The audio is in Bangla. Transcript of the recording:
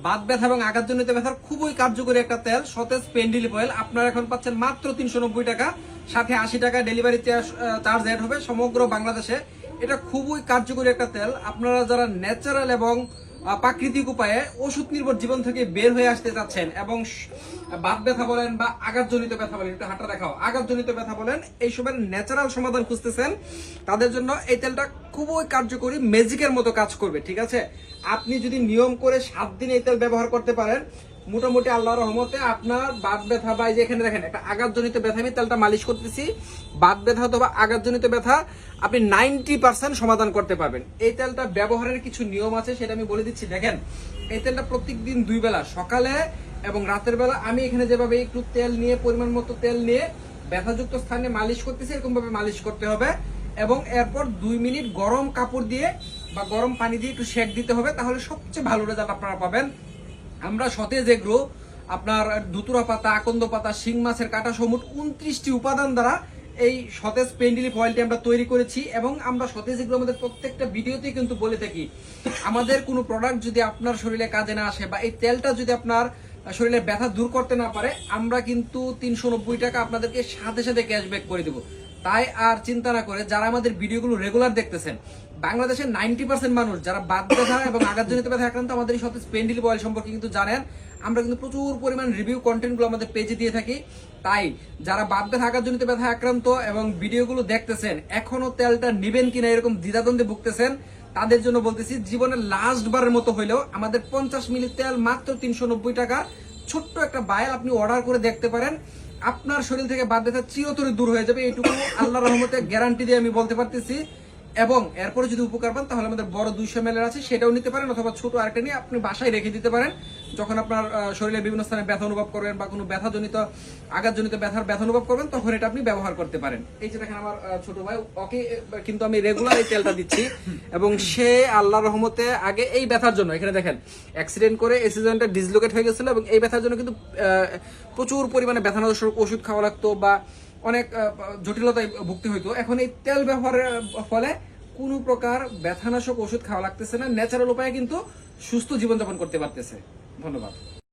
বাত ব্যথা এবং আঘাতজনিত ব্যথার খুবই কার্যকরী একটা তেল, সতেজ পেইন রিলিফ অয়েল। আপনারা এখন পাচ্ছেন মাত্র 390 টাকা, সাথে 80 টাকা ডেলিভারি চার্জ অ্যাড হবে সমগ্র বাংলাদেশে। এটা খুবই কার্যকরী একটা তেল। আপনারা যারা ন্যাচারাল এবং প্রাকৃতিক উপায়ে ওষুধ নির্ভর জীবন থেকে বের হয়ে আসতে চাচ্ছেন এবং বাত ব্যথা বলেন বা আঘাতজনিত ব্যথা বলেন, একটু হাতটা দেখাও, আঘাতজনিত ব্যথা বলেন, এইসবের ন্যাচারাল সমাধান খুঁজতেছেন, তাদের জন্য এই তেলটা খুবই কার্যকরী, ম্যাজিকের মতো কাজ করবে। ঠিক আছে, আপনি যদি নিয়ম করে 7 দিন এই তেল ব্যবহার করতে পারেন, মোটামুটি আল্লাহর রহমতে আপনার বাত ব্যথা বা এই যে এখানে দেখেন একটা আঘাতজনিত ব্যথা, আমি তেলটা মালিশ করতেছি, বাত ব্যথা অথবা আঘাতজনিত ব্যথা আপনি 90% সমাধান করতে পারবেন। এই তেলটা ব্যবহারের কিছু নিয়ম আছে, সেটা আমি বলে দিচ্ছি। দেখেন, এই তেলটা প্রত্যেকদিন 2 বেলা, সকালে এবং রাতের বেলা, আমি এখানে যেভাবে একটু তেল নিয়ে, পরিমাণ মতো তেল নিয়ে ব্যথাযুক্ত স্থানে মালিশ করতেছি, এরকম ভাবে মালিশ করতে হবে এবং এরপর 2 মিনিট গরম কাপড় দিয়ে বা গরম পানি দিয়ে একটু সেক দিতে হবে, তাহলে সবচেয়ে ভালো রেজাল্ট আপনারা পাবেন। আমরা সতেজ এগ্রো আপনার ধুতুরা পাতা, আকন্দ পাতা, শিং মাছের কাটা সহ মোট 29টি উপাদান দ্বারা এই সতেজ পেইন রিলিফ অয়েলটি আমরা তৈরি করেছি এবং আমরা সতেজ এগ্রো আমাদের প্রত্যেকটা ভিডিওতে কিন্তু বলে থাকি, আমাদের কোনো প্রোডাক্ট যদি আপনার শরীরে কাজে না আসে বা এই তেলটা যদি আপনার শরীরে ব্যথা দূর করতে না পারে, আমরা কিন্তু 390 টাকা আপনাদেরকে সাথে সাথে ক্যাশব্যাক করে দেবো। তাই আর চিন্তা না করে যারা আমাদের ভিডিওগুলো রেগুলার দেখতেছেন, বাংলাদেশের 90% মানুষ যারা বাত ব্যথা এবং আঘাতজনিত ব্যথা আক্রান্ত, আমাদের এই সতেজ পেইন রিলিফ অয়েল সম্পর্কে কিন্তু জানেন। আমরা কিন্তু প্রচুর পরিমাণ রিভিউ কন্টেন্টগুলো আমাদের পেজে দিয়ে থাকি। তাই যারা বাত ব্যথা আঘাতজনিত ব্যথা আক্রান্ত এবং ভিডিওগুলো দেখতেছেন, এখনো তেলটা নিবেন কিনা এরকম দ্বিধাদ্বন্দ্বে ভুগতেছেন, তাদের জন্য বলতেছি, জীবনের লাস্ট বারের মতো হইলেও আমাদের 50 মিলি তেল মাত্র 390 টাকা, ছোট্ট একটা বায়াল আপনি অর্ডার করে দেখতে পারেন। আপনার শরীর থেকে বাত ব্যথা চিরতরে দূর হয়ে যাবে, এইটুকু আল্লাহর রহমতে গ্যারান্টি দিয়ে আমি বলতে পারতেছি। এবং এরপরে যদি উপকার পান, তাহলে আমাদের বড় 200 ml আছে, সেটাও নিতে পারেন, অথবা ছোট আরেকটা নিয়ে আপনি বাসায় রেখে দিতে পারেন। যখন আপনার শরীরের বিভিন্ন স্থানে ব্যথা অনুভব করবেন বা কোনো ব্যথাজনিত আঘাতজনিত ব্যথা অনুভব করবেন, তখন এটা আপনি ব্যবহার করতে পারেন। এই যে দেখেন আমার ছোট ভাই, ওকে কিন্তু আমি রেগুলার এই তেলটা দিচ্ছি এবং সে আল্লাহর রহমতে আগে এই ব্যথার জন্য, এখানে দেখেন অ্যাক্সিডেন্ট করে এসি জয়েন্টটা ডিসলোকেট হয়ে গেছিল এবং এই ব্যথার জন্য কিন্তু প্রচুর পরিমাণে ব্যথানাশক ওষুধ খাওয়া লাগতো বা অনেক জটিলতায় ভুগতে হইতো। এখন এই তেল ব্যবহারের ফলে কোনো প্রকার ব্যথানাশক ওষুধ খাওয়া লাগতেছে না, ন্যাচারাল উপায়ে কিন্তু সুস্থ জীবনযাপন করতে পারতেছে। ধন্যবাদ।